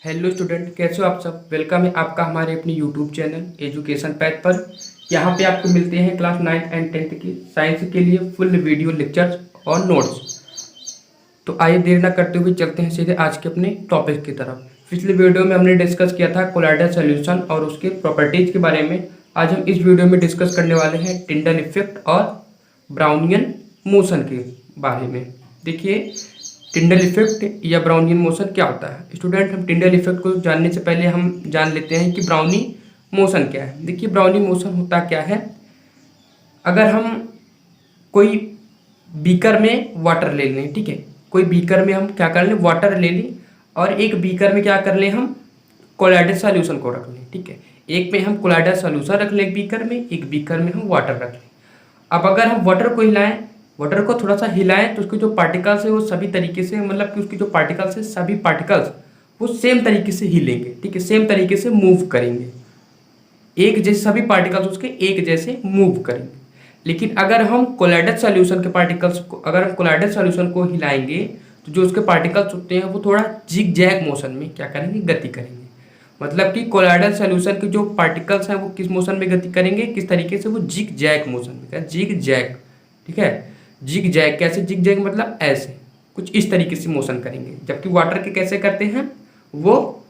Hello student, कैसे हो आप सब। वेलकम है आपका हमारे अपने यूट्यूब चैनल एजुकेशन पैथ पर। यहाँ पे आपको मिलते हैं क्लास 9 एंड 10 की साइंस के लिए फुल वीडियो लेक्चर्स और नोट्स। तो आइए देर ना करते हुए चलते हैं सीधे आज के अपने टॉपिक की तरफ। पिछले वीडियो में हमने डिस्कस किया था कोलाइडल सॉल्यूशन और उसके प्रॉपर्टीज के बारे में। आज हम इस वीडियो में डिस्कस करने वाले हैं टिंडल इफेक्ट और ब्राउनियन मोशन के बारे में। देखिए, टिंडल इफेक्ट या ब्राउनियन मोशन क्या होता है। स्टूडेंट, हम टिंडल इफेक्ट को जानने से पहले हम जान लेते हैं कि ब्राउनी मोशन क्या है। देखिए, ब्राउनी मोशन होता क्या है। अगर हम कोई बीकर में वाटर ले लें, ठीक है, कोई बीकर में हम क्या कर लें, वाटर ले लें, और एक बीकर में क्या कर लें, हम कोलाइडल सॉल्यूशन को रख लें। ठीक है, एक में हम कोलाइडल सॉल्यूशन रख लें, एक बीकर में, एक बीकर में हम वाटर रख लें। अब अगर हम वाटर को हिलाएं, वाटर को थोड़ा सा हिलाएं, तो उसके जो पार्टिकल्स है वो सभी तरीके से, मतलब कि उसकी जो पार्टिकल्स है सभी पार्टिकल्स वो सेम तरीके से हिलेंगे। ठीक है, सेम तरीके से मूव करेंगे, एक जैसे सभी पार्टिकल्स उसके एक जैसे मूव करेंगे। लेकिन अगर हम कोलाइडल सॉल्यूशन के पार्टिकल्स को, अगर हम कोलाइडल सॉल्यूशन को हिलाएंगे, तो जो उसके पार्टिकल्स होते हैं वो थोड़ा जिग जैग मोशन में क्या करेंगे, गति करेंगे। मतलब कि कोलाइडल सॉल्यूशन के जो पार्टिकल्स हैं वो किस मोशन में गति करेंगे, किस तरीके से, वो जिग जैग मोशन में, क्या जिग जैग। ठीक है, जिग जैग कैसे, जिग जैग मतलब ऐसे कुछ इस तरीके से मोशन करेंगे। जबकि वाटर के कैसे करते हैं, वो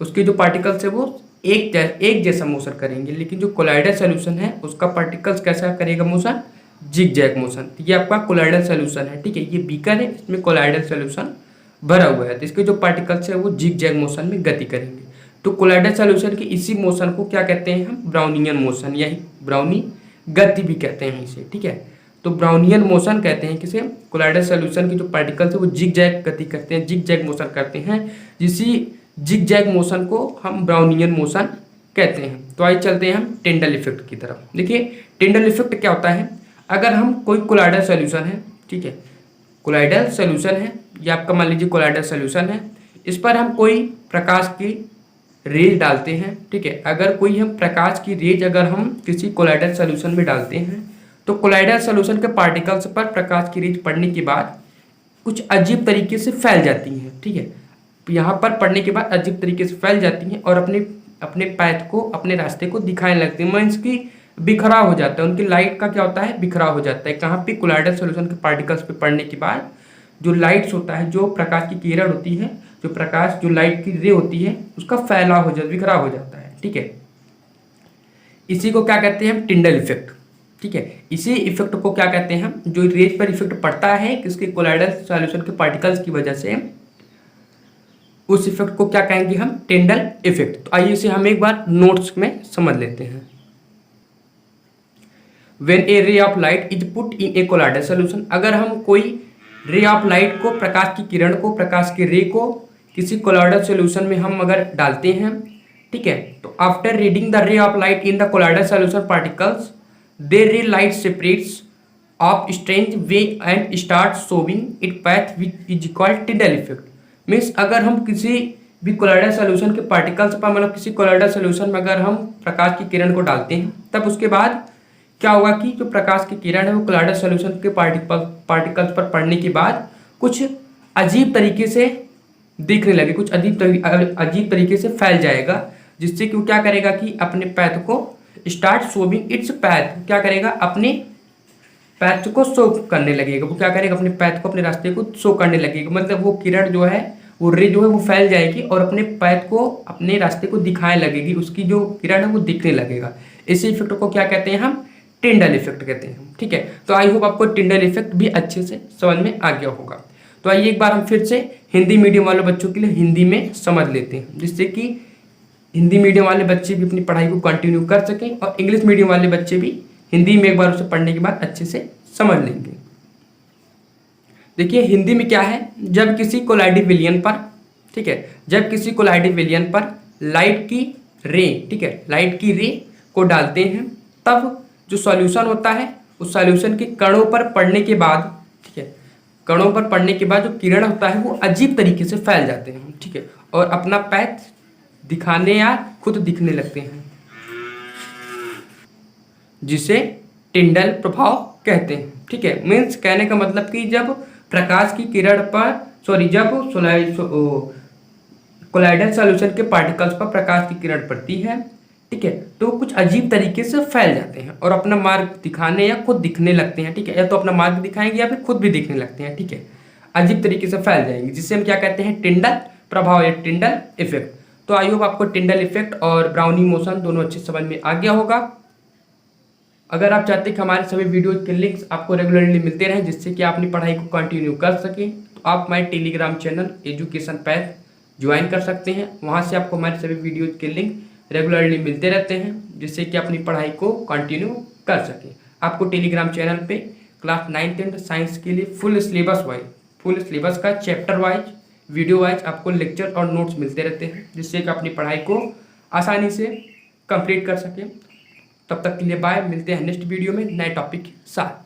उसके जो पार्टिकल्स है वो एक जैसा मोशन करेंगे। लेकिन जो कोलाइडल सॉल्यूशन है उसका पार्टिकल्स कैसा करेगा मोशन, जिग जैग मोशन। ये आपका कोलाइडल सॉल्यूशन है। ठीक है, ये बीकर है, इसमें कोलाइडल सॉल्यूशन भरा हुआ है, तो इसके जो पार्टिकल्स है वो जिग जैग मोशन में गति करेंगे। तो कोलाइडल सॉल्यूशन के इसी मोशन को क्या कहते हैं हम, ब्राउनियन मोशन, या ब्राउनी गति भी कहते हैं इसे। ठीक है, तो ब्राउनियन मोशन कहते हैं किसे, कोलाइडल सॉल्यूशन के जो पार्टिकल्स है वो जिग जैग गति करते हैं, जिग जैग मोशन करते हैं। इसी जिग जैग मोशन को हम ब्राउनियन मोशन कहते हैं। तो आइए चलते हैं हम टिंडल इफेक्ट की तरफ। देखिए, टिंडल इफेक्ट क्या होता है। अगर हम कोई कोलाइडल सॉल्यूशन है, ठीक है, कोलाइडल सॉल्यूशन है, या आपका मान लीजिए कोलाइडल सॉल्यूशन है, इस पर हम कोई प्रकाश की रेज डालते हैं। ठीक है, अगर कोई हम प्रकाश की रेज अगर हम किसी कोलाइडल सॉल्यूशन में डालते हैं, तो कोलाइडल सॉल्यूशन के पार्टिकल्स पर प्रकाश की रेज पड़ने के बाद कुछ अजीब तरीके से फैल जाती हैं। ठीक है, यहाँ पर पड़ने के बाद अजीब तरीके से फैल जाती हैं और अपने अपने पैथ को, अपने रास्ते को दिखाने लगती हैं। मीन्स की बिखराव हो जाता है, उनकी लाइट का क्या होता है, बिखराव हो जाता है। कहाँ पे, कोलाइडल सॉल्यूशन के पार्टिकल्स पे पड़ने के बाद जो लाइट्स होता है, जो प्रकाश की किरण होती है, जो प्रकाश, जो लाइट की रे होती है, उसका फैलाव हो जाता, बिखराव हो जाता है। ठीक है, इसी को क्या कहते हैं हम, टिंडल इफेक्ट। ठीक है, इसी इफेक्ट को क्या कहते हैं हम, जो रेज पर इफेक्ट पड़ता है किसके, कोलाइडल सॉल्यूशन के पार्टिकल्स की वजह से, उस इफेक्ट को क्या कहेंगे हम, टिंडल इफेक्ट। तो आइए इसे हम एक बार नोट्स में समझ लेते हैं। When a ray of light is put in a colloidal solution, अगर हम कोई रे ऑफ लाइट को, प्रकाश की किरण को, प्रकाश के रे को किसी कोलाइडल सॉल्यूशन में हम अगर डालते हैं, ठीक है, तो after reading the ray of light in the colloidal solution particles, they ray light separates of strange way and start showing it path which is called Tyndall effect. Means अगर हम किसी भी कोलाइडल सॉल्यूशन के particles पर, मतलब किसी colloidal solution में अगर हम प्रकाश की किरण को डालते हैं, तब उसके बाद क्या होगा कि जो प्रकाश की किरण है वो कोलाइडल सॉल्यूशन के पार्टिकल्स पर पड़ने के बाद कुछ अजीब तरीके से दिखने लगे, कुछ अजीब तरीके से फैल जाएगा, जिससे कि वो क्या करेगा कि अपने पैथ को स्टार्ट शोविंग इट्स पैथ, क्या करेगा, अपने पैथ को शो करने लगेगा। वो क्या करेगा, अपने पैथ को, अपने रास्ते को शो करने लगेगा। मतलब वो किरण जो है, वो रे जो है वो फैल जाएगी और अपने पैथ को, अपने रास्ते को दिखाने लगेगी, उसकी जो किरण है वो दिखने लगेगा। इसी इफेक्ट को क्या कहते हैं हम, टिंडल इफेक्ट कहते हैं। ठीक है, तो आई होप आपको टिंडल इफेक्ट भी अच्छे से समझ में आ गया होगा। तो आइए एक बार हम फिर से हिंदी मीडियम वाले बच्चों के लिए हिंदी में समझ लेते हैं, जिससे कि हिंदी मीडियम वाले बच्चे भी अपनी पढ़ाई को कंटिन्यू कर सकें और इंग्लिश मीडियम वाले बच्चे भी हिंदी में एक बार उसे पढ़ने के बाद अच्छे से समझ लेंगे। देखिए, हिंदी में क्या है, जब किसी कोलाइडल विलयन पर, ठीक है, जब किसी कोलाइडल विलयन पर लाइट की रे, ठीक है, लाइट की रे को डालते हैं, तब जो सॉल्यूशन होता है उस सॉल्यूशन के कणों पर पड़ने के बाद, ठीक है, कणों पर पड़ने के बाद जो किरण होता है वो अजीब तरीके से फैल जाते हैं। ठीक है, और अपना पैथ दिखाने या खुद दिखने लगते हैं, जिसे टिंडल प्रभाव कहते हैं। ठीक है, मीन्स कहने का मतलब कि जब प्रकाश की किरण पर, जब कोलाइडल सॉल्यूशन के पार्टिकल्स पर प्रकाश की किरण पड़ती है, ठीक है, तो कुछ अजीब तरीके से फैल जाते हैं और अपना मार्ग दिखाने या खुद दिखने लगते हैं, ठीक है, या तो अपना मार्ग दिखाएंगे या फिर खुद भी दिखने लगते हैं, ठीक है, अजीब तरीके से फैल जाएंगे, जिससे हम क्या कहते हैं, टिंडल प्रभाव या टिंडल इफेक्ट। तो आई होप आपको टिंडल इफेक्ट और ब्राउनी मोशन दोनों अच्छे समझ में आ गया होगा। अगर आप चाहते हैं कि हमारे सभी वीडियो के लिंक्स आपको रेगुलरली मिलते रहें जिससे कि आप अपनी पढ़ाई को कंटिन्यू कर सकें, तो आप हमारे Telegram channel education path join कर सकते हैं। वहाँ से आपको हमारे सभी वीडियोज के लिंक रेगुलरली मिलते रहते हैं जिससे कि अपनी पढ़ाई को कंटिन्यू कर सकें। आपको टेलीग्राम चैनल पे क्लास 9th साइंस के लिए फुल सिलेबस का चैप्टर वाइज वीडियो वाइज आपको लेक्चर और नोट्स मिलते रहते हैं जिससे कि अपनी पढ़ाई को आसानी से कंप्लीट कर सकें। तब तक के लिए बाय, मिलते हैं नेक्स्ट वीडियो में नए टॉपिक के साथ।